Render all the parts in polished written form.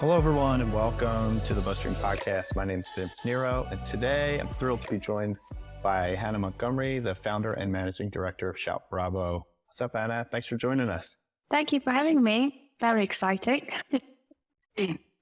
Hello, everyone, and welcome to the BuzzStream podcast. My name is Vince Nero, and today I'm thrilled to be joined by Hana Montgomery, the founder and managing director of Shout Bravo. What's up, Hana? Thanks for joining us. Thank you for having me. Very exciting.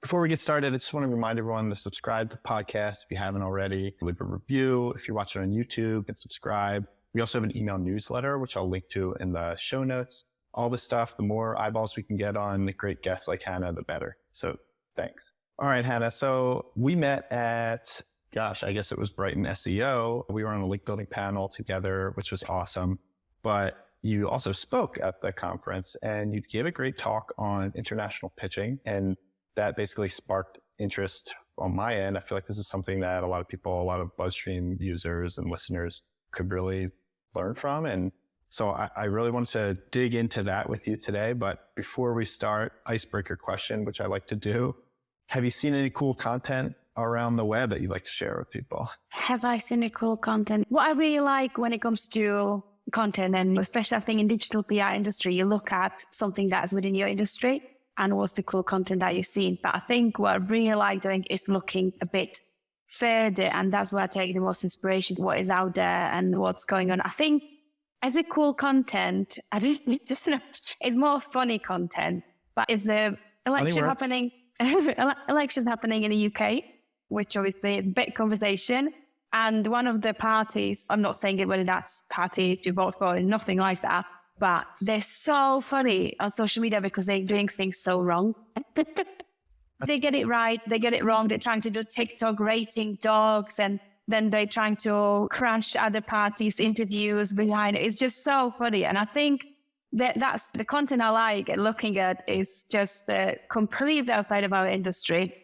Before we get started, I just want to remind everyone to subscribe to the podcast if you haven't already. Leave a review. If you're watching on YouTube, and subscribe. We also have an email newsletter, which I'll link to in the show notes. All this stuff, the more eyeballs we can get on great guests like Hana, the better. So thanks. All right, Hana. So we met at, I guess it was Brighton SEO. We were on a link building panel together, which was awesome. But you also spoke at the conference and you gave a great talk on international pitching. And that basically sparked interest on my end. I feel like this is something that a lot of people, a lot of BuzzStream users and listeners could really learn from. And so I really wanted to dig into that with you today. But before we start, icebreaker question, which I like to do. Have you seen any cool content around the web that you'd like to share with people? Have I seen any cool content? What I really like when it comes to content, and especially I think in digital PR industry, you look at something that's within your industry and what's the cool content that you've seen. But I think what I really like doing is looking a bit further, and that's where I take the most inspiration, what is out there and what's going on. I think as a cool content, I didn't just know, it's more funny content, but it's a election happening in the UK, which obviously is a big conversation. And one of the parties, I'm not saying it whether that's party to vote for, nothing like that, but they're so funny on social media because they're doing things so wrong. They get it right, they get it wrong. They're trying to do TikTok rating dogs, and then they're trying to crash other parties' interviews behind it. It's just so funny. And I think that's the content I like looking at is just completely outside of our industry,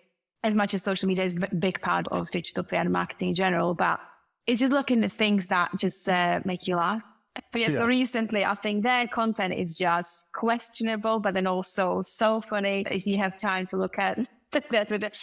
as much as social media is a big part of digital PR and marketing in general, but it's just looking at things that just make you laugh. But yeah, so recently, I think their content is just questionable, but then also so funny. If you have time to look at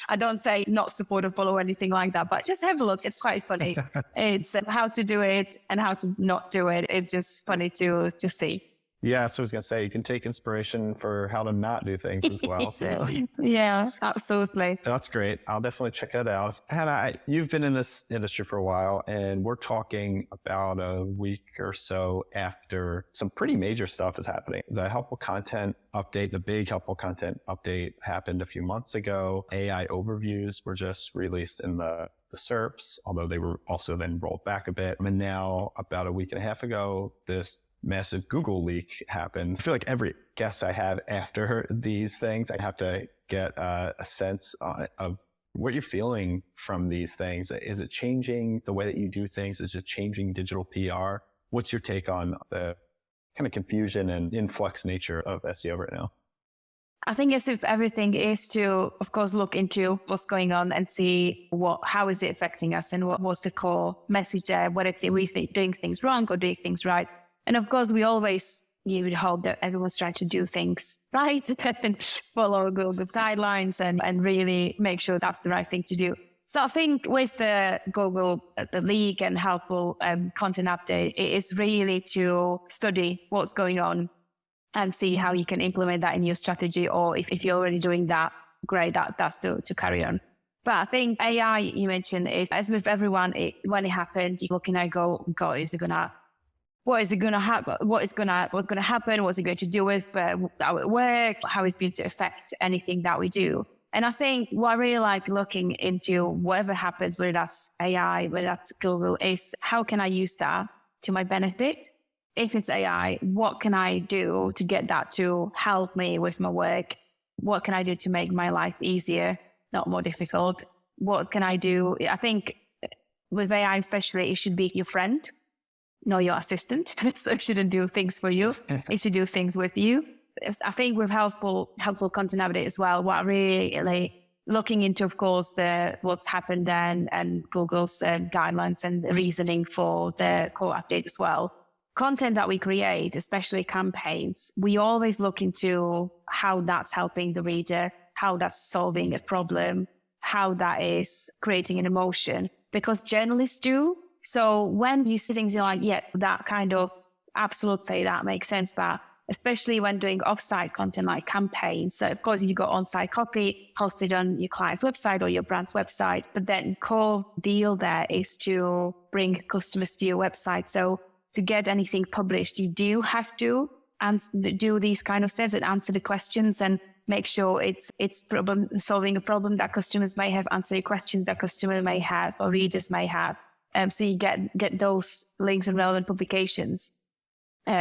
I don't say not supportable or anything like that, but just have a look. It's quite funny. It's how to do it and how to not do it. It's just funny to see. Yeah, that's what I was going to say. You can take inspiration for how to not do things as well. So. Yeah, absolutely. That's great. I'll definitely check that out. Hana, you've been in this industry for a while, and we're talking about a week or so after some pretty major stuff is happening. The helpful content update, the big helpful content update happened a few months ago. AI overviews were just released in the SERPs, although they were also then rolled back a bit. And now about a week and a half ago, this massive Google leak happened. I feel like every guest I have after these things, I have to get a sense of what you're feeling from these things. Is it changing the way that you do things? Is it changing digital PR? What's your take on the kind of confusion and influx nature of SEO right now? I think as if everything is to, of course, look into what's going on and see how is it affecting us and what's the core message there, whether it's we doing things wrong or doing things right. And of course, you would hope that everyone's trying to do things right and follow Google's guidelines and really make sure that's the right thing to do. So I think with the Google, the leak and helpful content update, it is really to study what's going on and see how you can implement that in your strategy. Or if you're already doing that, great, that's to carry on. But I think AI, you mentioned, is as with everyone, when it happens, you're looking at God, what is going to happen? What's going to happen? What's it going to do with our work? How it's going to affect anything that we do? And I think what I really like looking into whatever happens, whether that's AI, whether that's Google, is how can I use that to my benefit? If it's AI, what can I do to get that to help me with my work? What can I do to make my life easier, not more difficult? What can I do? I think with AI especially, it should be your friend, not your assistant. So it shouldn't do things for you. It should do things with you. I think with helpful content update as well, what really looking into, of course, what's happened then and Google's guidelines and the reasoning for the core update as well. Content that we create, especially campaigns, we always look into how that's helping the reader, how that's solving a problem, how that is creating an emotion, because journalists do. So when you see things, you're like, yeah, that kind of, absolutely, that makes sense. But especially when doing offsite content like campaigns. So of course you got on-site copy hosted on your client's website or your brand's website, but then core deal there is to bring customers to your website. So to get anything published, you do have to do these kind of steps and answer the questions and make sure it's solving a problem that customers may have, answering questions that customers may have or readers may have. So you get those links and relevant publications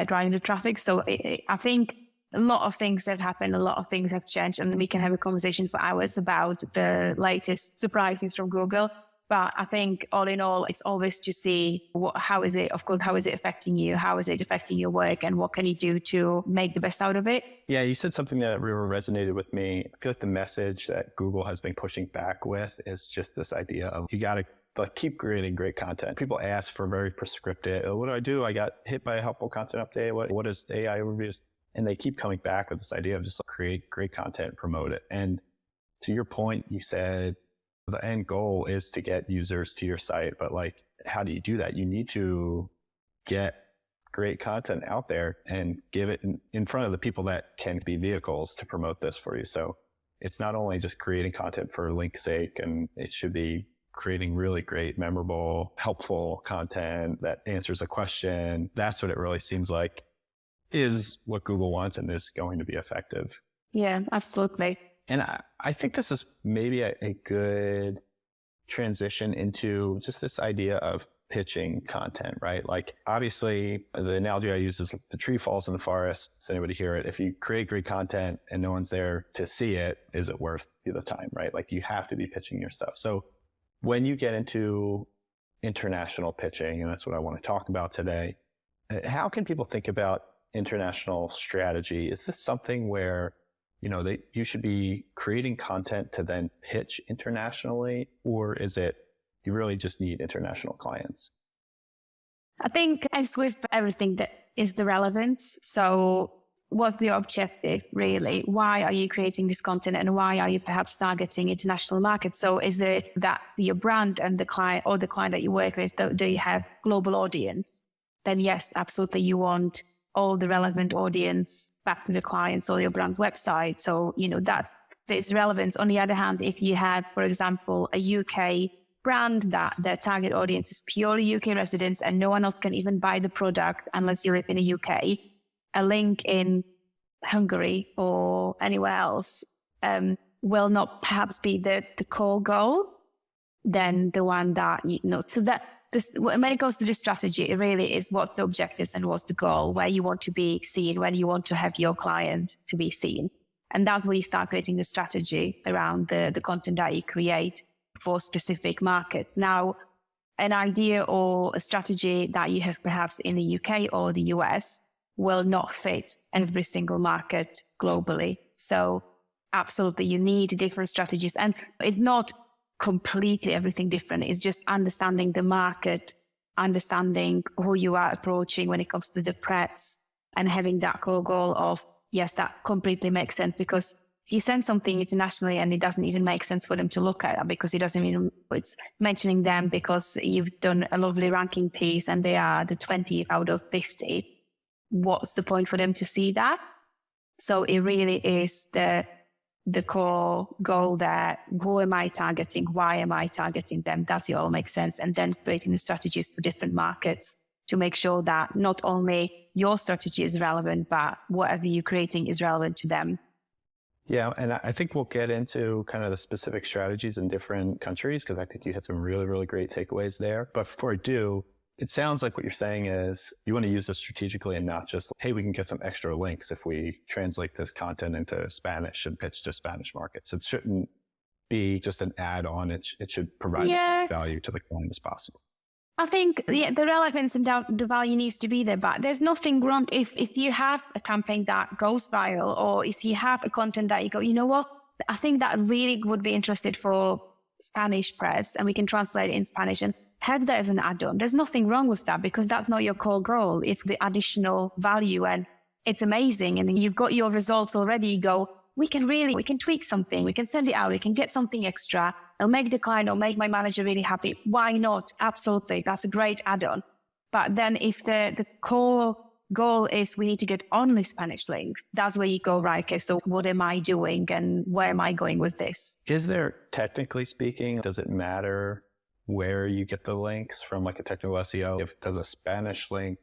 driving the traffic. So I think a lot of things have happened, a lot of things have changed, and we can have a conversation for hours about the latest surprises from Google. But I think all in all, it's always to see how is it affecting you? How is it affecting your work? And what can you do to make the best out of it? Yeah, you said something that really resonated with me. I feel like the message that Google has been pushing back with is just this idea of you got to keep creating great content. People ask for very prescriptive, what do? I got hit by a helpful content update. What is AI overviews? And they keep coming back with this idea of just create great content, promote it. And to your point, you said the end goal is to get users to your site, but how do you do that? You need to get great content out there and give it in front of the people that can be vehicles to promote this for you. So it's not only just creating content for link's sake, and it should be creating really great, memorable, helpful content that answers a question. That's what it really seems like is what Google wants and is going to be effective. Yeah, absolutely. And I think this is maybe a good transition into just this idea of pitching content, right? Obviously, the analogy I use is the tree falls in the forest. Does anybody hear it? If you create great content and no one's there to see it, is it worth the time, right? You have to be pitching your stuff. So when you get into international pitching, and that's what I want to talk about today, how can people think about international strategy? Is this something where you should be creating content to then pitch internationally, or is it you really just need international clients? I think as with everything, that is the relevance. So what's the objective really? Why are you creating this content, and why are you perhaps targeting international markets? So is it that your brand and the client or the client that you work with, do you have global audience? Then yes, absolutely. You want all the relevant audience back to the clients or your brand's website. So, that's its relevance. On the other hand, if you have, for example, a UK brand that their target audience is purely UK residents and no one else can even buy the product unless you live in the UK, a link in Hungary or anywhere else will not perhaps be the core goal, then the one that, so that when it goes to the strategy, it really is what the objectives and what's the goal, where you want to be seen, when you want to have your client to be seen. And that's where you start creating the strategy around the content that you create for specific markets. Now, an idea or a strategy that you have perhaps in the UK or the US will not fit every single market globally. So absolutely, you need different strategies. And it's not completely everything different. It's just understanding the market, understanding who you are approaching when it comes to the press, and having that core goal of, yes, that completely makes sense, because if you send something internationally and it doesn't even make sense for them to look at, because it doesn't even, it's mentioning them because you've done a lovely ranking piece and they are the 20th out of 50. What's the point for them to see that? So it really is the core goal there. Who am I targeting? Why am I targeting them? Does it all make sense? And then creating the strategies for different markets to make sure that not only your strategy is relevant, but whatever you're creating is relevant to them. Yeah, and I think we'll get into kind of the specific strategies in different countries, because I think you had some really, really great takeaways there. But before I do, it sounds like what you're saying is you want to use this strategically and not just, hey, we can get some extra links if we translate this content into Spanish and pitch to Spanish markets. It shouldn't be just an add-on. It should provide as much value to the client as possible. I think the relevance and the value needs to be there, but there's nothing wrong if you have a campaign that goes viral, or if you have a content that you go, you know what, I think that really would be interested for Spanish press, and we can translate it in Spanish and have that as an add-on. There's nothing wrong with that, because that's not your core goal. It's the additional value, and it's amazing. And you've got your results already. You go, we can tweak something. We can send it out. We can get something extra. It'll make the client or make my manager really happy. Why not? Absolutely. That's a great add-on. But then if the core goal is we need to get only Spanish links. That's where you go, right? Okay, so what am I doing and where am I going with this? Is there, technically speaking, does it matter where you get the links from, like a technical SEO? If does a Spanish link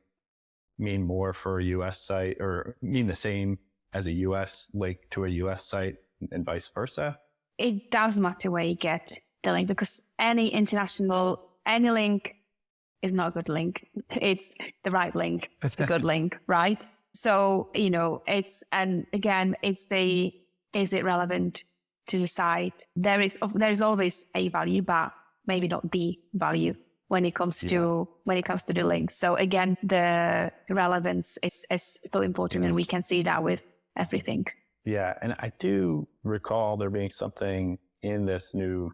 mean more for a US site or mean the same as a US link to a US site and vice versa? It does matter where you get the link, because any link is not a good link. It's the right link, the good link, right? So, is it relevant to the site? There is always a value, but maybe not the value when it comes to the links. So again, the relevance is so important, and we can see that with everything. Yeah, and I do recall there being something in this new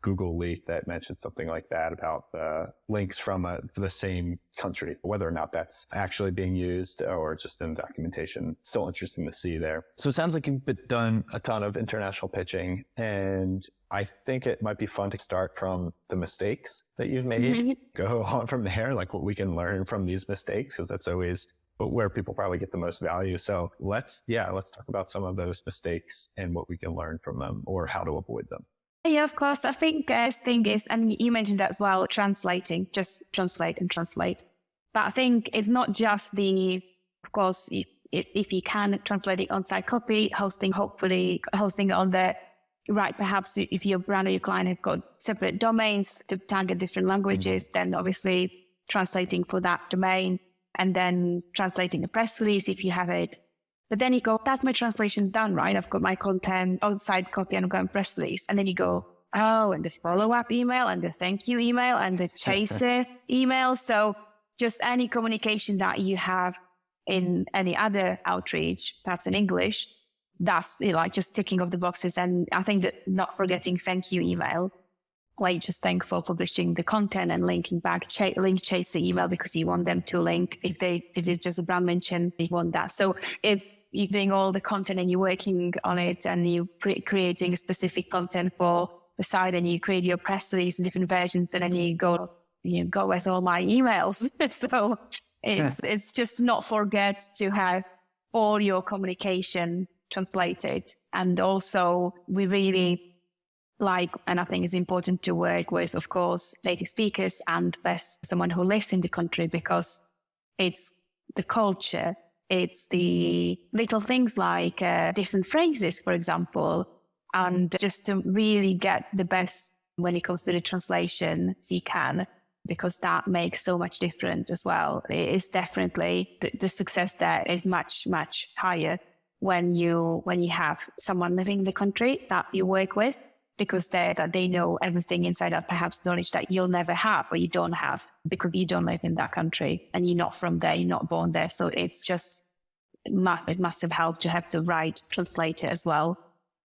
Google leak that mentioned something like that about the links from the same country, whether or not that's actually being used or just in documentation. Still interesting to see there. So it sounds like you've done a ton of international pitching, and I think it might be fun to start from the mistakes that you've made, go on from there, like what we can learn from these mistakes, because that's always where people probably get the most value. So let's talk about some of those mistakes and what we can learn from them or how to avoid them. Yeah, of course. I think the thing is, and you mentioned that as well, translating, just translate and translate. But I think it's not just of course, if you can, translating on-site copy, hosting on the right, perhaps if your brand or your client have got separate domains to target different languages, then obviously translating for that domain and then translating a press release if you have it. But then you go, that's my translation done, right? I've got my content on-site copy and I've got a press release. And then you go, oh, and the follow-up email and the thank you email and the chaser email. So just any communication that you have in any other outreach, perhaps in English, that's like just ticking off the boxes. And I think that not forgetting thank you email, where you just thank for publishing the content and linking back, link chaser email, because you want them to link. If it's just a brand mention, you want that. So you're doing all the content and you're working on it and you're creating specific content for the site, and you create your press release in different versions, and then you go with all my emails. So it's just not forget to have all your communication translated. And also we really and I think it's important to work with, of course, native speakers and best someone who lives in the country, because it's the culture. It's the little things like different phrases, for example, and just to really get the best when it comes to the translation as you can, because that makes so much difference as well. It is definitely the success there is much, much higher when you have someone living in the country that you work with, because they know everything inside out, perhaps knowledge that you'll never have or you don't have because you don't live in that country and you're not from there, you're not born there. So it's just massive help to have the right translator as well.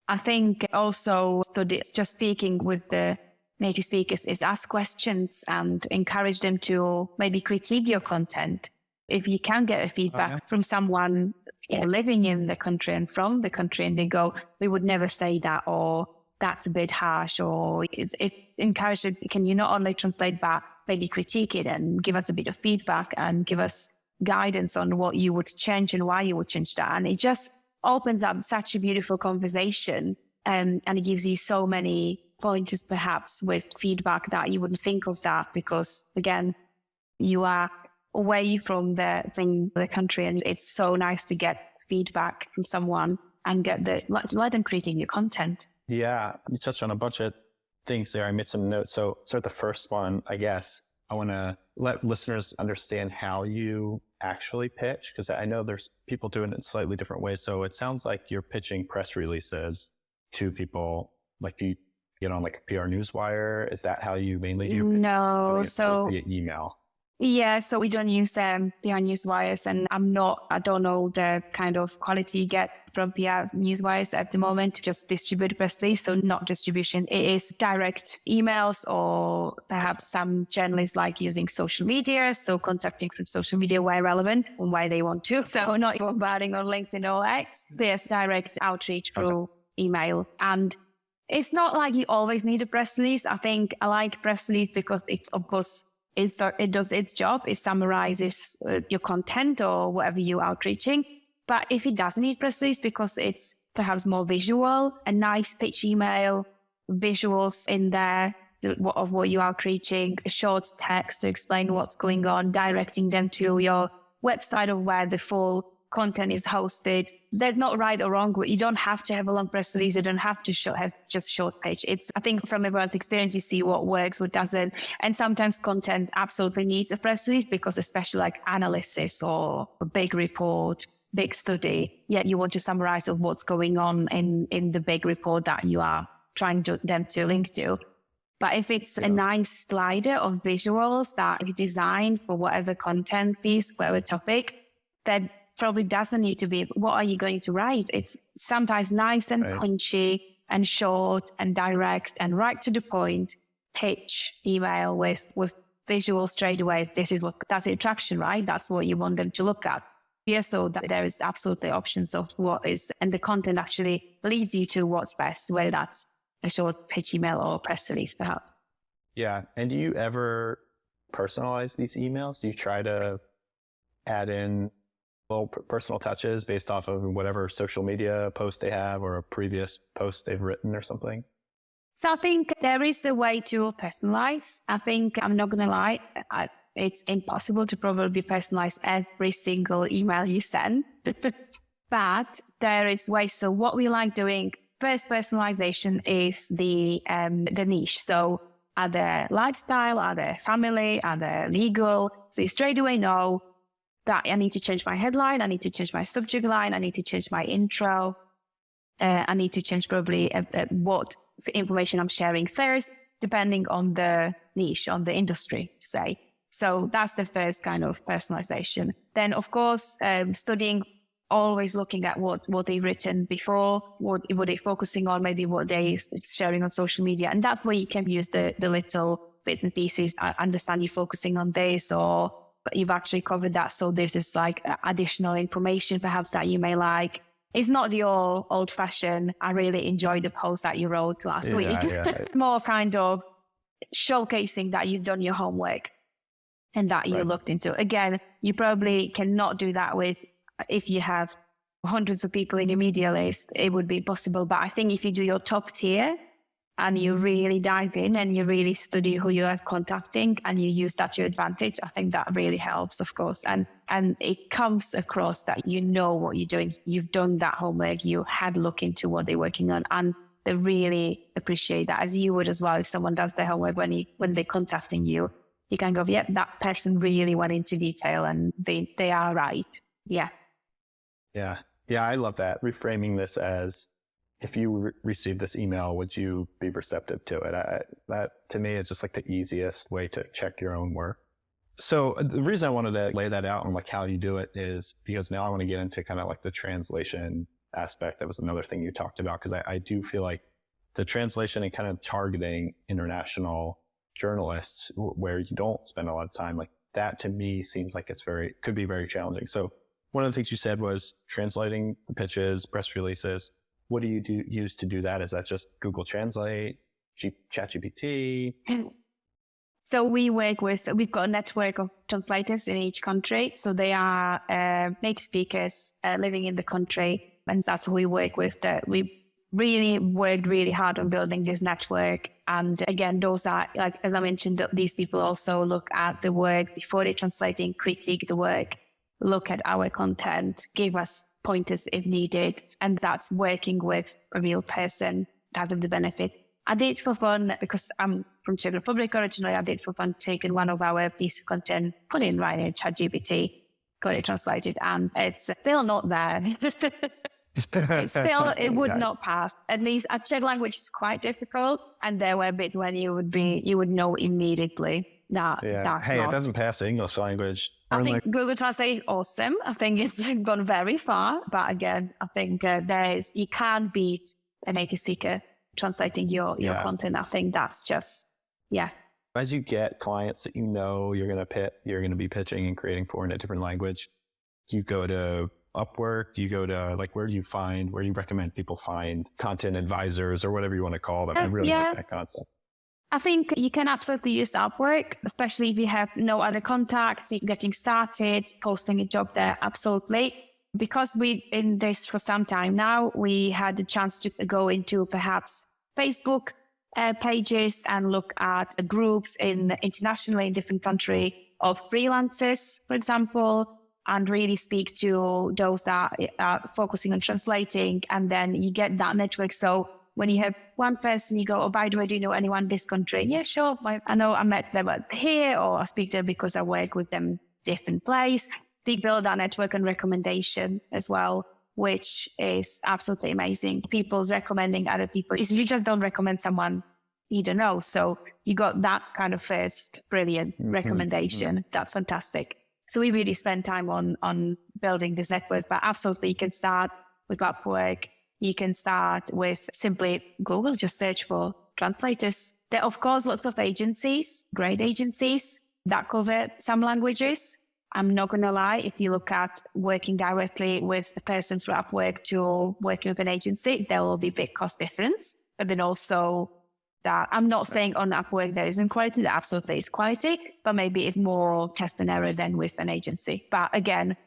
I think also just speaking with the native speakers is ask questions and encourage them to maybe critique your content. If you can get a feedback from someone living in the country and from the country, and they go, we would never say that, or that's a bit harsh, or it's encouraged. Can you not only translate, but maybe critique it and give us a bit of feedback and give us guidance on what you would change and why you would change that. And it just opens up such a beautiful conversation, and it gives you so many pointers perhaps with feedback that you wouldn't think of that, because again, you are away from the country, and it's so nice to get feedback from someone and let them critique your content. Yeah, you touched on a bunch of things there. I made some notes. So start the first one, I guess. I want to let listeners understand how you actually pitch, because I know there's people doing it in slightly different ways. So it sounds like you're pitching press releases to people. Like, do you get on like a PR newswire? Is that how you mainly do? No, so via email. Yeah, so we don't use PR newswires, and I don't know the kind of quality you get from PR newswires at the moment to just distribute press release. So not distribution. It is direct emails, or perhaps some journalists like using social media. So contacting from social media where relevant and why they want to. So not bombarding on LinkedIn or X. There's direct outreach through email. And it's not like you always need a press release. I think I like press release because it's, of course, it does its job. It summarizes your content or whatever you're outreaching. But if it doesn't need press release because it's perhaps more visual, a nice pitch email, visuals in there of what you're outreaching, a short text to explain what's going on, directing them to your website or where the full content is hosted. There's not right or wrong. You don't have to have a long press release. You don't have to have just short page. I think from everyone's experience, you see what works, what doesn't. And sometimes content absolutely needs a press release because especially like analysis or a big report, big study, you want to summarize of what's going on in the big report that you are trying them to link to. But if it's a nice slider of visuals that you designed for whatever content piece, whatever topic, then probably doesn't need to be, what are you going to write? It's sometimes nice and punchy and short and direct and right to the point, pitch email with visual straight away. This is that's the attraction, right? That's what you want them to look at. So that there is absolutely options of what is, and the content actually leads you to what's best, whether that's a short pitch email or press release perhaps. Yeah. And do you ever personalize these emails? Do you try to add in little personal touches based off of whatever social media post they have or a previous post they've written or something? So I think there is a way to personalize. I think, I'm not going to lie, it's impossible to probably personalize every single email you send. But there is ways. So what we like doing, first personalization is the niche. So are they lifestyle, are they family, are they legal? So you straight away know that I need to change my headline, I need to change my subject line, I need to change my intro, I need to change probably what information I'm sharing first, depending on the niche, on the industry, to say. So that's the first kind of personalization. Then, of course, studying, always looking at what they've written before, what they're focusing on, maybe what they're sharing on social media. And that's where you can use the little bits and pieces. I understand you're focusing on this, or you've actually covered that. So there's this like additional information perhaps that you may like. It's not your old fashioned, I really enjoyed the post that you wrote last week. Yeah. More kind of showcasing that you've done your homework and that you looked into. Again, you probably cannot do that if you have hundreds of people in your media list, it would be possible. But I think if you do your top tier and you really dive in and you really study who you are contacting and you use that to your advantage, I think that really helps, of course. And it comes across that you know what you're doing. You've done that homework. You had a look into what they're working on, and they really appreciate that, as you would as well. If someone does their homework when they're contacting you, you can go, yep, that person really went into detail and they are right. Yeah. Yeah. Yeah. I love that. Reframing this as, if you received this email, would you be receptive to it? That to me is just like the easiest way to check your own work. So the reason I wanted to lay that out and like how you do it is because now I want to get into kind of like the translation aspect. That was another thing you talked about, because I do feel like the translation and kind of targeting international journalists where you don't spend a lot of time, like that to me seems like could be very challenging. So one of the things you said was translating the pitches, press releases. What do you use to do that? Is that just Google Translate, ChatGPT? So we've got a network of translators in each country. So they are native speakers living in the country. And that's who we work with. We really worked really hard on building this network. And again, those are, like, as I mentioned, these people also look at the work before they're translating, critique the work, look at our content, give us pointers if needed. And that's working with a real person that has the benefit. I did for fun, because I'm from Czech Republic originally. I did for fun taking one of our piece of content, put in right in ChatGPT, got it translated, and it's still not there. It would not pass. At least a Czech language is quite difficult, and there were a bit when you would know immediately that. Yeah. Hey, it doesn't pass the English language. I think Google Translate is awesome. I think it's gone very far, but again, I think you can't beat a native speaker translating your content. I think that's just, yeah. As you get clients that you're going to be pitching and creating for in a different language, do you go to Upwork? Do you go to, like, where do you recommend people find content advisors or whatever you want to call them? I really like that concept. I think you can absolutely use Upwork, especially if you have no other contacts, you're getting started, posting a job there, absolutely. Because we in this for some time now, we had the chance to go into perhaps Facebook pages and look at groups internationally in different countries of freelancers, for example, and really speak to those that are focusing on translating. And then you get that network. So when you have one person, you go, oh, by the way, do you know anyone in this country? Yeah, sure. I know I met them here, or I speak to them because I work with them different place. They build that network and recommendation as well, which is absolutely amazing. People's recommending other people. You just don't recommend someone you don't know. So you got that kind of first brilliant recommendation. That's fantastic. So we really spend time on building this network, but absolutely you can start with Upwork. You can start with simply Google, just search for translators. There are, of course, lots of agencies, great agencies that cover some languages. I'm not going to lie, if you look at working directly with a person through Upwork to working with an agency, there will be big cost difference. But then also that I'm not saying on Upwork there isn't quality, there absolutely is quality, but maybe it's more test and error than with an agency. But again,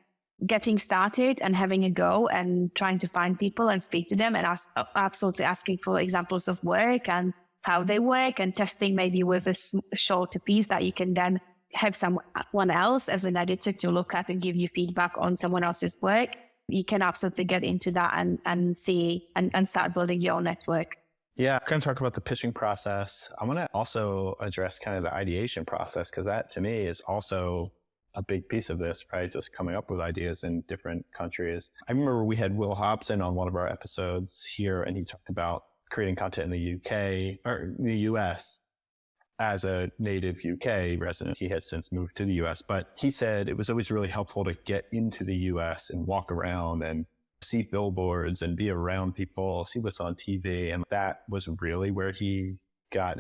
getting started and having a go and trying to find people and speak to them and absolutely asking for examples of work and how they work and testing maybe with a shorter piece that you can then have someone else as an editor to look at and give you feedback on someone else's work. You can absolutely get into that and see and start building your own network. Yeah, I'm going to talk about the pitching process. I'm going to also address kind of the ideation process, because that to me is also a big piece of this, right? Just coming up with ideas in different countries. I remember we had Will Hobson on one of our episodes here, and he talked about creating content in the UK or the US as a native UK resident. He has since moved to the US, but he said it was always really helpful to get into the US and walk around and see billboards and be around people, see what's on TV. And that was really where he got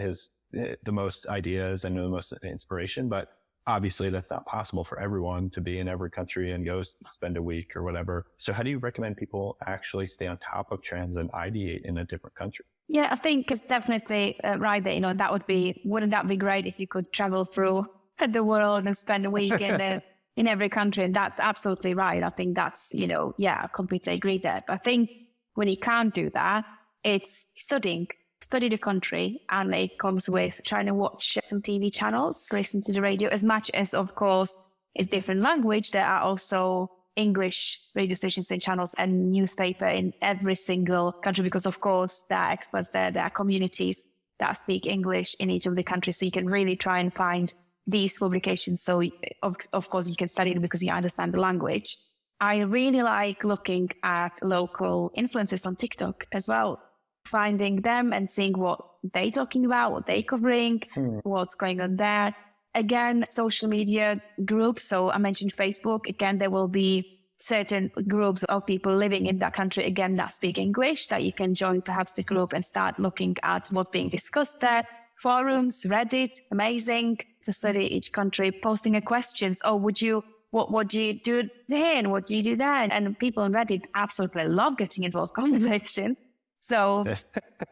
the most ideas and the most inspiration. But obviously that's not possible for everyone to be in every country and go spend a week or whatever. So how do you recommend people actually stay on top of trends and ideate in a different country? Yeah, I think it's definitely right that, wouldn't that be great if you could travel through the world and spend a week in every country? And that's absolutely right. I think that's, I completely agree there. But I think when you can't do that, it's study the country, and it comes with trying to watch some TV channels, listen to the radio, as much as, of course, it's different language. There are also English radio stations and channels and newspaper in every single country, because, of course, there are experts there are communities that speak English in each of the countries. So you can really try and find these publications. So, of course, you can study it because you understand the language. I really like looking at local influencers on TikTok as well, finding them and seeing what they're talking about, what they're covering, what's going on there. Again, social media groups. So I mentioned Facebook. Again, there will be certain groups of people living in that country, again, that speak English, that you can join perhaps the group and start looking at what's being discussed there. Forums, Reddit, amazing to study each country, posting a questions. Oh, what do you do here and what do you do there? And people on Reddit absolutely love getting involved in conversations. So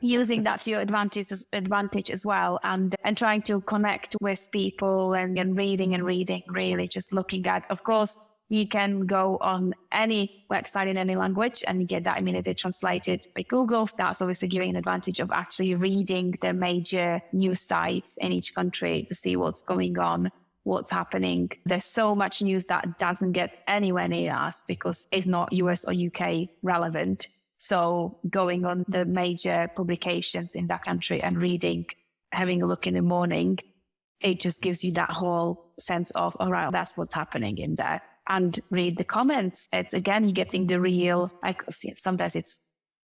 using that to your advantage as well, and trying to connect with people and reading, really just looking at, of course, you can go on any website in any language and get that immediately translated by Google. That's obviously giving an advantage of actually reading the major news sites in each country to see what's going on, what's happening. There's so much news that doesn't get anywhere near us because it's not US or UK relevant. So going on the major publications in that country and reading, having a look in the morning, it just gives you that whole sense of, all right, that's what's happening in there. And read the comments. It's, again, you're getting the real, sometimes it's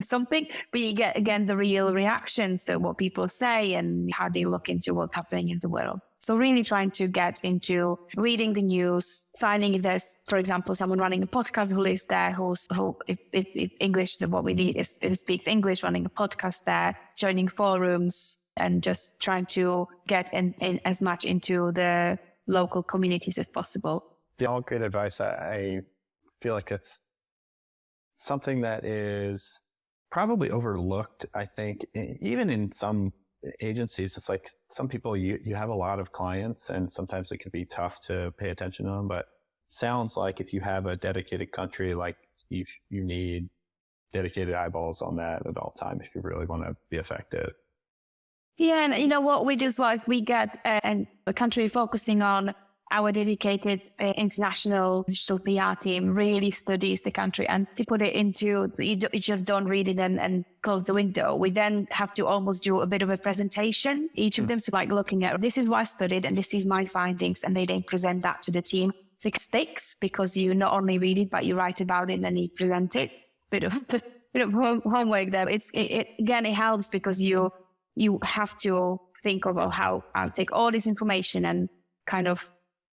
something, but you get, again, the real reactions to what people say and how they look into what's happening in the world. So really trying to get into reading the news, finding if there's, for example, someone running a podcast who lives there, who if English, what we need is if speaks English, running a podcast there, joining forums, and just trying to get in as much into the local communities as possible. All great advice. I feel like it's something that is probably overlooked, I think, even in some agencies, it's like some people, you have a lot of clients and sometimes it can be tough to pay attention to them, but it sounds like if you have a dedicated country, like you need dedicated eyeballs on that at all time if you really want to be effective. Yeah, and you know what we do as well, if we get a country focusing on, our dedicated international digital PR team really studies the country and to put it into, you just don't read it and close the window. We then have to almost do a bit of a presentation, each of them. So like looking at, this is what I studied and this is my findings. And they then present that to the team. So it sticks because you not only read it, but you write about it and then you present it. Bit of homework there. Again, it helps because you have to think about how I'll take all this information and kind of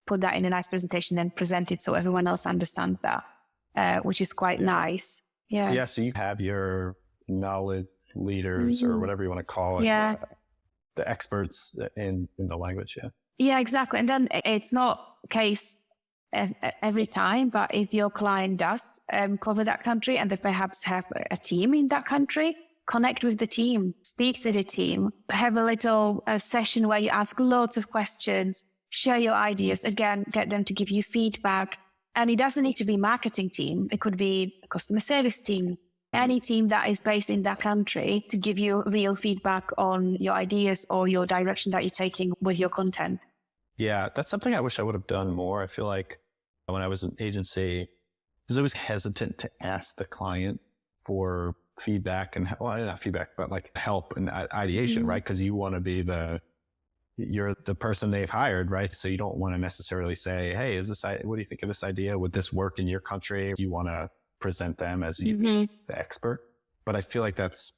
put that in a nice presentation and present it so everyone else understands that, which is quite nice. Yeah. Yeah. So you have your knowledge leaders or whatever you want to call it. Yeah. The experts in the language. Yeah. Yeah, exactly. And then it's not the case every time, but if your client does cover that country and they perhaps have a team in that country, connect with the team, speak to the team, have a little session where you ask lots of questions, share your ideas, again, get them to give you feedback. And it doesn't need to be marketing team. It could be a customer service team, any team that is based in that country to give you real feedback on your ideas or your direction that you're taking with your content. Yeah, that's something I wish I would have done more. I feel like when I was an agency, I was always hesitant to ask the client for feedback and, well, not feedback, but like help and ideation, right? Because you want to be you're the person they've hired, right? So you don't want to necessarily say, hey, what do you think of this idea? Would this work in your country? You want to present them as the expert. But I feel like that's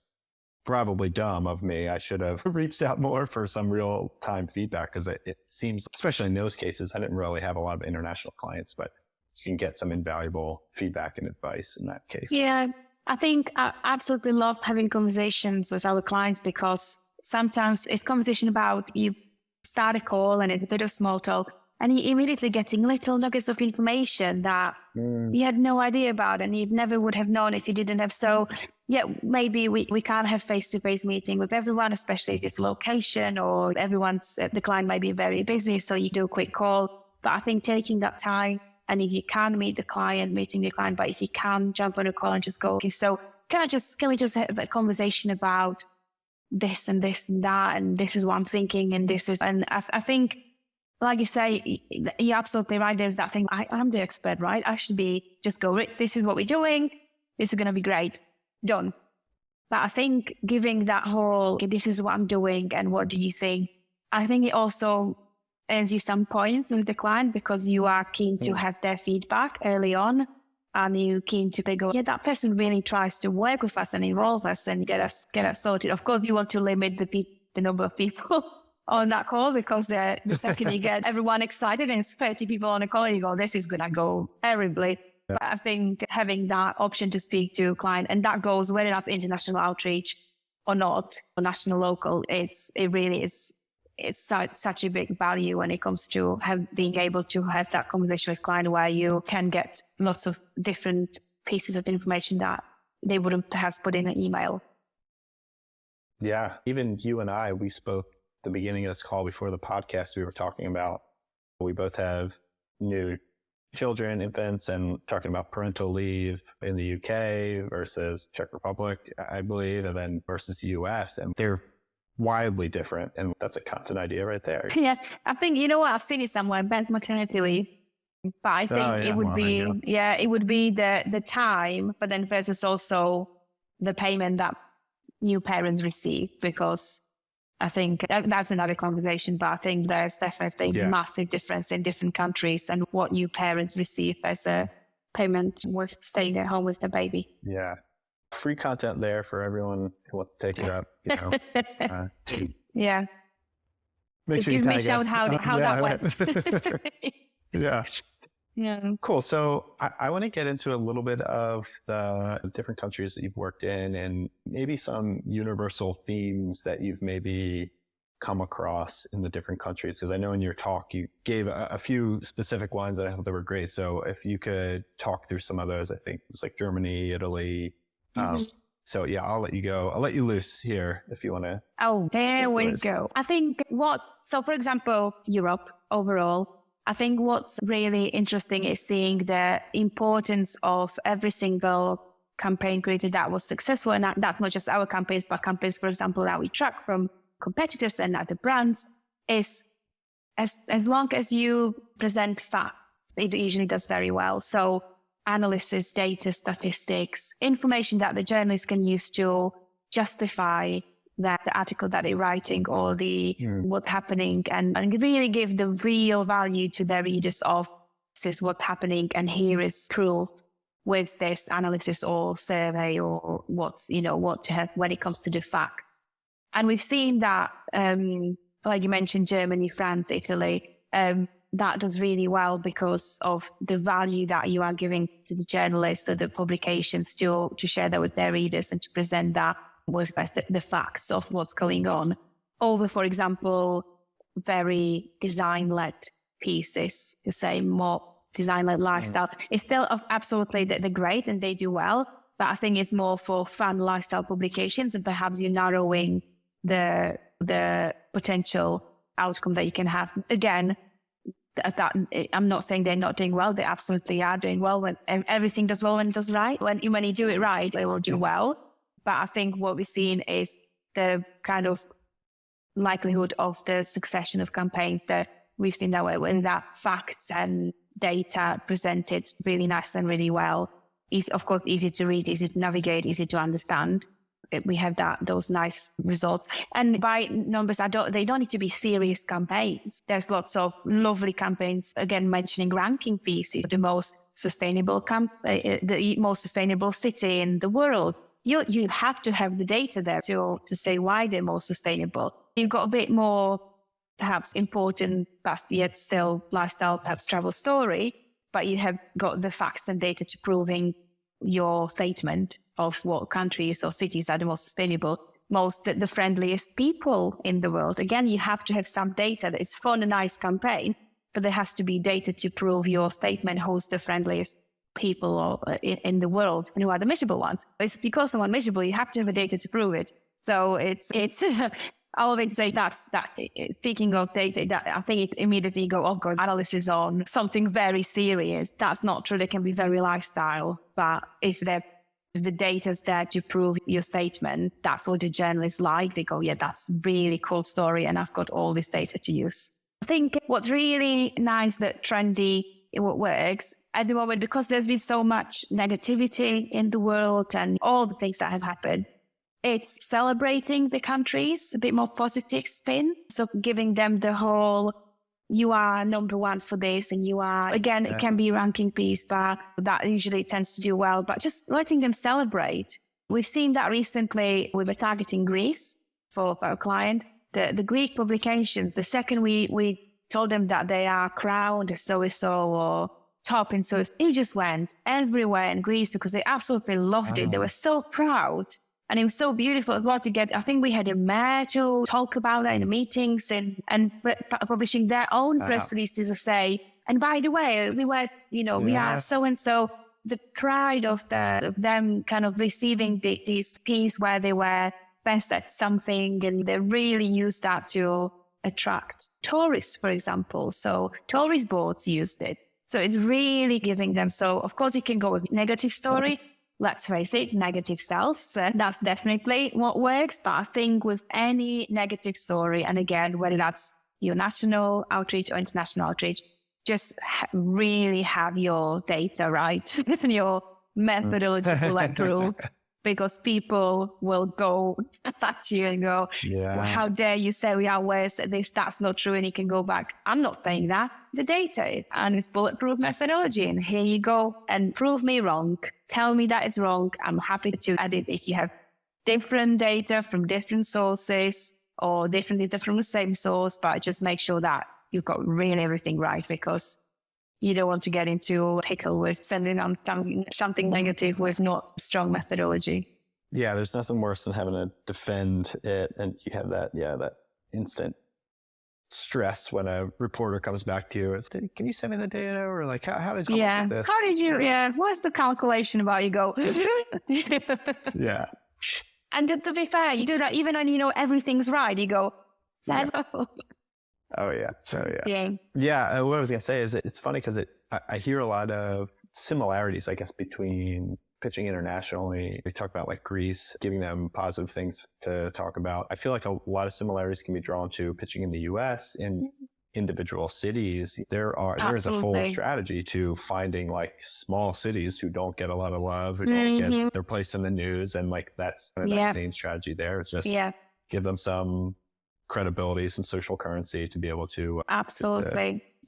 probably dumb of me. I should have reached out more for some real time feedback because it seems, especially in those cases, I didn't really have a lot of international clients, but you can get some invaluable feedback and advice in that case. Yeah, I think I absolutely love having conversations with our clients because sometimes it's conversation about you start a call and it's a bit of small talk and you're immediately getting little nuggets of information that you had no idea about and you never would have known if you didn't have. So yeah, maybe we can't have face-to-face meeting with everyone, especially if it's location or the client might be very busy. So you do a quick call, but I think taking that time, and if you can meeting the client, but if you can jump on a call and just go, okay, so can we just have a conversation about this and this and that, and this is what I'm thinking, and I think, like you say, you're absolutely right. There's that thing, I'm the expert, right? I should just go, this is what we're doing. This is going to be great. Done. But I think giving that whole, okay, this is what I'm doing, and what do you think? I think it also earns you some points with the client because you are keen to have their feedback early on. And you're keen to go, yeah, that person really tries to work with us and involve us and get us sorted. Of course, you want to limit the number of people on that call because the second you get everyone excited and it's 30 people on a call, you go, this is going to go terribly. Yeah. But I think having that option to speak to a client, and that goes whether that's international outreach or not, or national, local, it really is. It's such a big value when it comes to being able to have that conversation with client where you can get lots of different pieces of information that they wouldn't perhaps put in an email. Yeah. Even you and I, we spoke at the beginning of this call before the podcast, we were talking about, we both have new children, infants, and talking about parental leave in the UK versus Czech Republic, I believe, and then versus the US. And they're wildly different. And that's a content idea right there. Yeah. I think, you know what? I've seen it somewhere, bent maternity leave. But I think it would be the time, but then versus also the payment that new parents receive, because I think that's another conversation, but I think there's definitely a massive difference in different countries and what new parents receive as a payment with staying at home with the baby. Yeah. Free content there for everyone who wants to take it up. Yeah. Make sure you tag us. How that went. Yeah. Yeah. Cool. So I want to get into a little bit of the different countries that you've worked in and maybe some universal themes that you've maybe come across in the different countries. Because I know in your talk, you gave a few specific ones that I thought they were great. So if you could talk through some of those, I think it was like Germany, Italy, So yeah, I'll let you go. I'll let you loose here if you want to. Oh, there we go. I think so for example, Europe overall, I think what's really interesting is seeing the importance of every single campaign created that was successful. And that's not just our campaigns, but campaigns, for example, that we track from competitors and other brands, is as long as you present facts, it usually does very well. So analysis, data, statistics, information that the journalists can use to justify that the article that they're writing or what's happening, and really give the real value to their readers of this is what's happening and here is proof with this analysis or survey or what to have when it comes to the facts. And we've seen that, like you mentioned, Germany, France, Italy, that does really well because of the value that you are giving to the journalists or the publications to share that with their readers and to present that with the facts of what's going on. Over, for example, very design-led pieces, to say more design-led lifestyle. It's still absolutely they're great and they do well, but I think it's more for fun lifestyle publications, and perhaps you're narrowing the potential outcome that you can have. Again, that I'm not saying they're not doing well. They absolutely are doing well when everything does well when it does right. When you do it right, they will do well. But I think what we've seen is the kind of likelihood of the succession of campaigns that we've seen that way, when that facts and data presented really nicely and really well. It's of course easy to read, easy to navigate, easy to understand. We have those nice results. And by numbers, they don't need to be serious campaigns. There's lots of lovely campaigns, again, mentioning ranking pieces, the most sustainable the most sustainable city in the world. You have to have the data there to say why they're more sustainable. You've got a bit more, perhaps important, but yet still lifestyle, perhaps travel story, but you have got the facts and data to proving your statement of what countries or cities are the most sustainable, the friendliest people in the world. Again, you have to have some data. It's fun, a nice campaign, but there has to be data to prove your statement, who's the friendliest people in the world and who are the miserable ones. It's because someone miserable, you have to have the data to prove it. So it's I always say that speaking of data, I think it immediately go, oh God, analysis on something very serious. That's not true. They can be very lifestyle, but if the data's there to prove your statement, that's what the journalists like. They go, yeah, that's really cool story, and I've got all this data to use. I think what's really nice, that trendy, what works at the moment, because there's been so much negativity in the world and all the things that have happened, it's celebrating the countries, a bit more positive spin. So giving them the whole, you are number one for this, and you are, again, it can be a ranking piece, but that usually tends to do well, but just letting them celebrate. We've seen that recently. We were targeting Greece for our client. The Greek publications, the second we told them that they are crowned so-and-so or top in so, it just went everywhere in Greece because they absolutely loved it. They were so proud. And it was so beautiful as well to get, I think we had a mayor to talk about that in the meetings and publishing their own press releases to say, and by the way, we were, we are so-and-so. The pride of them kind of receiving this piece where they were best at something, and they really used that to attract tourists, for example. So tourist boards used it. So it's really giving them. So of course it can go with negative story. Let's face it, negative sells. That's definitely what works. But I think with any negative story, and again, whether that's your national outreach or international outreach, just really have your data right and your methodology bulletproof, because people will go at you and go, well, how dare you say we are worse at this? That's not true. And you can go back. I'm not saying that. The data is, and it's bulletproof methodology. And here you go, and prove me wrong. Tell me that it's wrong. I'm happy to add it if you have different data from different sources or different data from the same source, but just make sure that you've got really everything right, because you don't want to get into a pickle with sending on something negative with not strong methodology. Yeah, there's nothing worse than having to defend it, and you have that instant stress when a reporter comes back to you. It's, can you send me the data? Or like, how did you come up with this? How did you, what's the calculation about? You go, yeah. And to be fair, you do that even when you know everything's right. You go, Oh yeah. Yeah. What I was going to say is it's funny because I hear a lot of similarities, I guess, between pitching internationally. We talk about like Greece, giving them positive things to talk about. I feel like a lot of similarities can be drawn to pitching in the US in individual cities. There is a full strategy to finding like small cities who don't get a lot of love, who don't get their place in the news. And like, that's the main strategy there is just give them some credibility, some social currency to be able to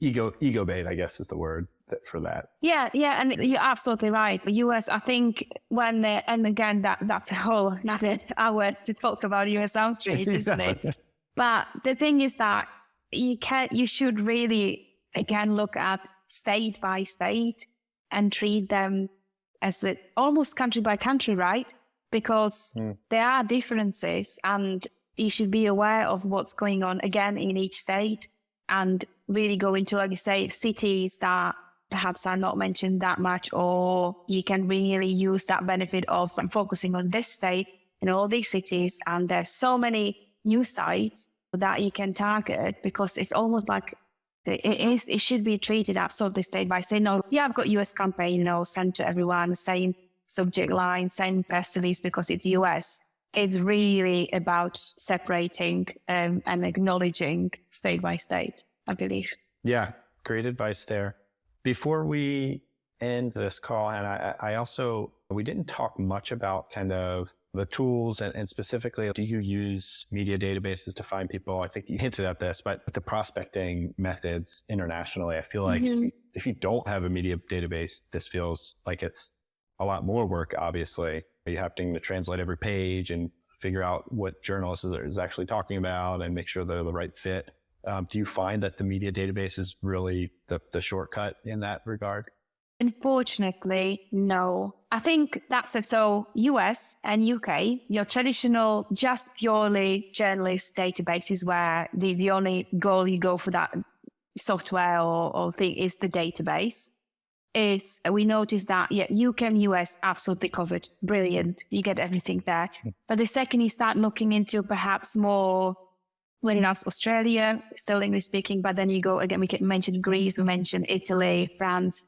ego bait, I guess is the word for that. Yeah, and you're absolutely right. The US, I think and again, that's a whole another hour to talk about US outreach, isn't it? But the thing is that you should really, again, look at state by state and treat them as almost country by country, right? Because there are differences and you should be aware of what's going on, again, in each state and really go into, like you say, cities that perhaps are not mentioned that much, or you can really use that benefit of focusing on this state in all these cities. And there's so many news sites that you can target because it's almost like it should be treated absolutely state by state. No, I've got US campaign, sent to everyone, same subject line, same press release because it's US. It's really about separating and acknowledging state by state, I believe. Yeah, great advice there. Before we end this call, and we didn't talk much about kind of the tools and specifically, do you use media databases to find people? I think you hinted at this, but the prospecting methods internationally, I feel like if you don't have a media database, this feels like it's a lot more work, obviously. You have to translate every page and figure out what journalist is actually talking about and make sure they're the right fit. Do you find that the media database is really the shortcut in that regard? Unfortunately, no. I think that's it. So US and UK, your traditional, just purely journalist databases where the only goal you go for that software or thing is the database. We noticed that, UK and US absolutely covered. Brilliant. You get everything there. But the second you start looking into perhaps more, whether that's Australia, still English speaking, but then you go again, we mentioned Greece, we mentioned Italy, France.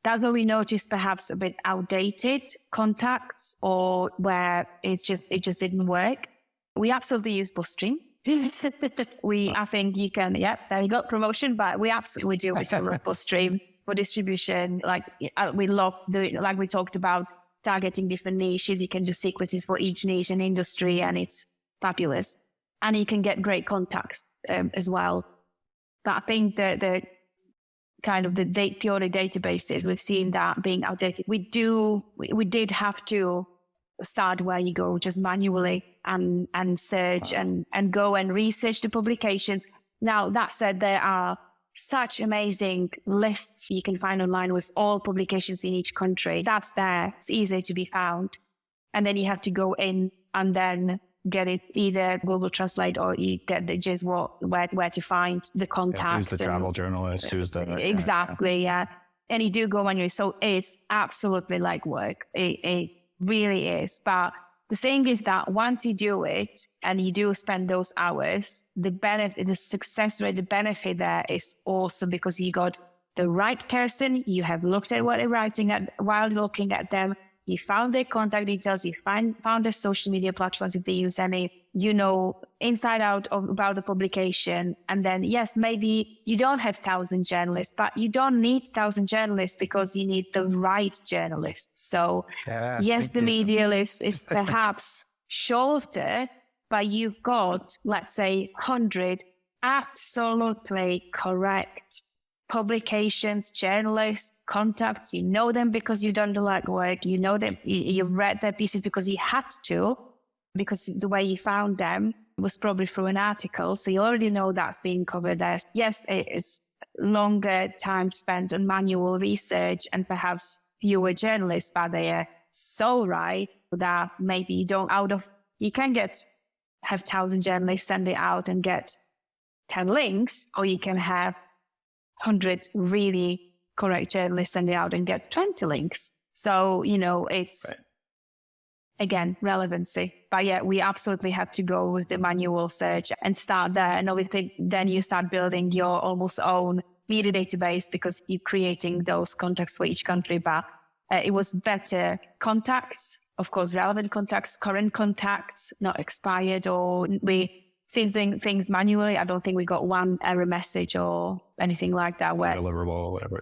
That's where we noticed perhaps a bit outdated contacts or where it just didn't work. We absolutely use BuzzStream. I think you can, there you go, promotion, but we absolutely do with BuzzStream for distribution. Like we love doing, like we talked about, targeting different niches. You can do sequences for each niche and industry, and it's fabulous. And you can get great contacts as well. But I think the kind of the purely databases, we've seen that being outdated. We did have to start where you go just manually and search and go and research the publications. Now, that said, there are such amazing lists you can find online with all publications in each country. That's there. It's easy to be found. And then you have to go in and then get it either Google Translate or you get just where to find the contacts. Who's the travel journalist? Who's the... Exactly, yeah. And you do go manually. So it's absolutely like work. It really is. But the thing is that once you do it and you do spend those hours, the benefit, the success rate, the benefit there is awesome because you got the right person. You have looked at what they're writing while looking at them. You found their contact details, you found their social media platforms if they use any, inside out about the publication. And then, yes, maybe you don't have 1,000 journalists, but you don't need 1,000 journalists because you need the right journalists. So yes, the media list is perhaps shorter, but you've got, let's say, 100 absolutely correct publications, journalists, contacts. You know them because you've done the legwork. You know them. You read their pieces because you had to, because the way you found them was probably through an article. So you already know that's being covered there. Yes, it's longer time spent on manual research and perhaps fewer journalists, but they are so right that maybe you can have 1,000 journalists send it out and get 10 links, or you can have 100 really correct journalists send it out and get 20 links. So, it's again, relevancy. But yeah, we absolutely had to go with the manual search and start there. And obviously then you start building your almost own media database because you're creating those contacts for each country. But it was better contacts, of course, relevant contacts, current contacts, not expired, or we since doing things manually, I don't think we got one error message or anything like that. Where deliverable, whatever.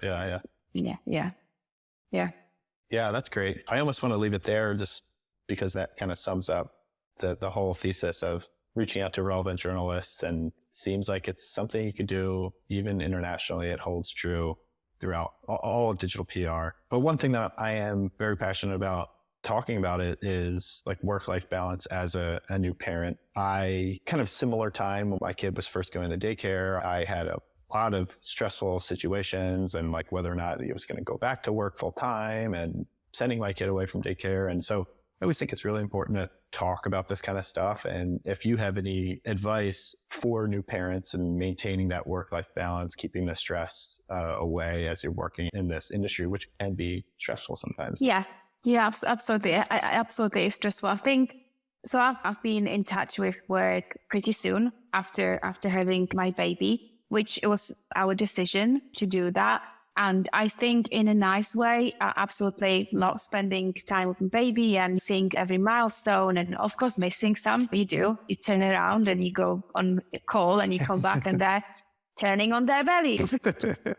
Yeah, that's great. I almost want to leave it there just because that kind of sums up the whole thesis of reaching out to relevant journalists, and seems like it's something you could do even internationally. It holds true throughout all of digital PR. But one thing that I am very passionate about talking about it is like work-life balance as a new parent. I kind of similar time when my kid was first going to daycare, I had a lot of stressful situations and like whether or not he was going to go back to work full time and sending my kid away from daycare. And so I always think it's really important to talk about this kind of stuff. And if you have any advice for new parents and maintaining that work-life balance, keeping the stress away as you're working in this industry, which can be stressful sometimes. Yeah, absolutely. Absolutely stressful. I think, so I've been in touch with work pretty soon after having my baby, which was our decision to do that. And I think in a nice way, I absolutely love spending time with my baby and seeing every milestone and of course missing some. You do. You turn around and you go on a call and you come back and they're turning on their bellies.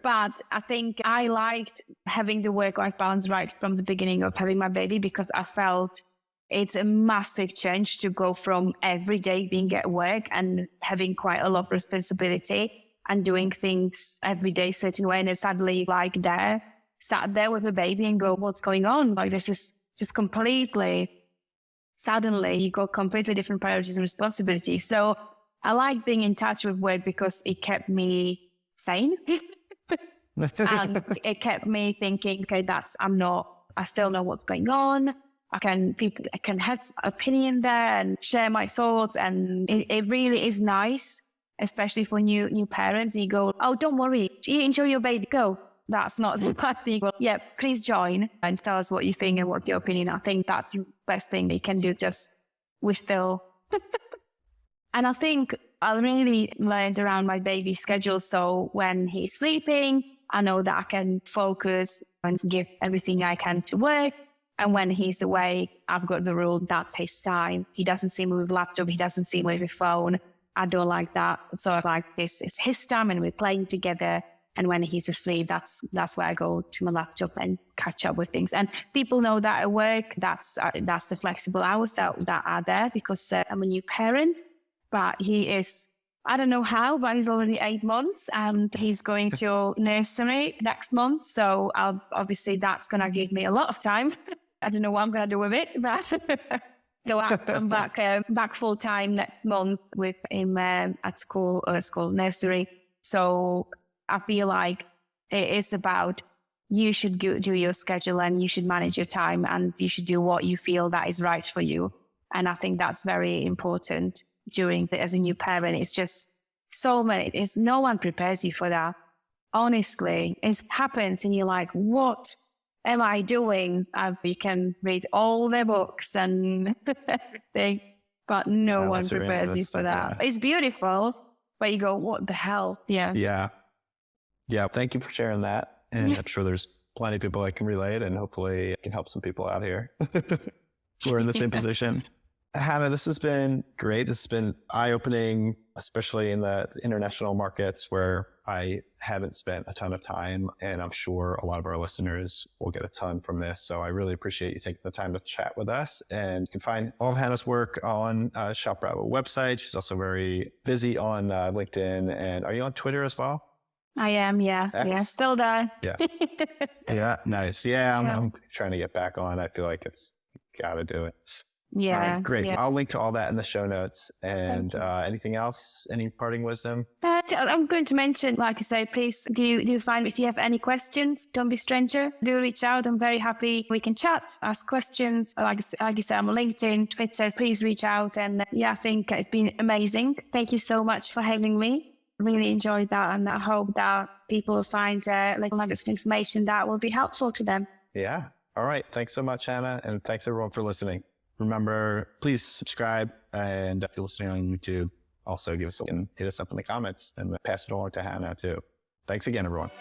But I think I liked having the work-life balance right from the beginning of having my baby because I felt it's a massive change to go from every day being at work and having quite a lot of responsibility and doing things every day certain way, and then suddenly sat there with a baby and go, what's going on? Like this is just suddenly you got completely different priorities and responsibilities. So I like being in touch with work because it kept me sane. And it kept me thinking, okay, I still know what's going on. I can have opinion there and share my thoughts. And it really is nice, especially for new parents. You go, oh, don't worry. You enjoy your baby. Go. That's not the bad thing. Well, yeah, please join and tell us what you think and what your opinion. I think that's the best thing you can do. We're still... And I think I really learned around my baby's schedule. So when he's sleeping, I know that I can focus and give everything I can to work. And when he's awake, I've got the rule that's his time. He doesn't see me with a laptop. He doesn't see me with a phone. I don't like that. So I like this is his time and we're playing together. And when he's asleep, that's where I go to my laptop and catch up with things. And people know that at work, that's the flexible hours that are there because I'm a new parent. But he is, I don't know how, but he's already 8 months and he's going to nursery next month. So obviously that's going to give me a lot of time. I don't know what I'm going to do with it, but go out and back full time next month with him at school nursery. So I feel like it is about you should do your schedule and you should manage your time and you should do what you feel that is right for you. And I think that's very important. As a new parent, it's just so many, no one prepares you for that. Honestly, it happens and you're like, what am I doing? You can read all the books and everything, but no one prepares you for that. Yeah. It's beautiful, but you go, what the hell? Yeah. Thank you for sharing that. And I'm sure there's plenty of people that can relate and hopefully I can help some people out here who are in the same position. Hana, this has been great. This has been eye-opening, especially in the international markets where I haven't spent a ton of time, and I'm sure a lot of our listeners will get a ton from this. So I really appreciate you taking the time to chat with us. And you can find all of Hana's work on Shop Bravo website. She's also very busy on LinkedIn. And are you on Twitter as well? I am, yeah. X? Yeah, still there. Yeah, nice. Yeah, I'm trying to get back on. I feel like it's got to do it. Yeah. Great. Yeah. I'll link to all that in the show notes. And anything else? Any parting wisdom? I'm going to mention, like I say, please do find if you have any questions, don't be stranger. Do reach out. I'm very happy. We can chat, ask questions. Like I said, I'm on LinkedIn, Twitter. Please reach out. And I think it's been amazing. Thank you so much for having me. Really enjoyed that. And I hope that people will find nuggets of information that will be helpful to them. Yeah. All right. Thanks so much, Hana. And thanks everyone for listening. Remember, please subscribe. And if you're listening on YouTube, also give us a like and hit us up in the comments and pass it along to Hannah too. Thanks again, everyone.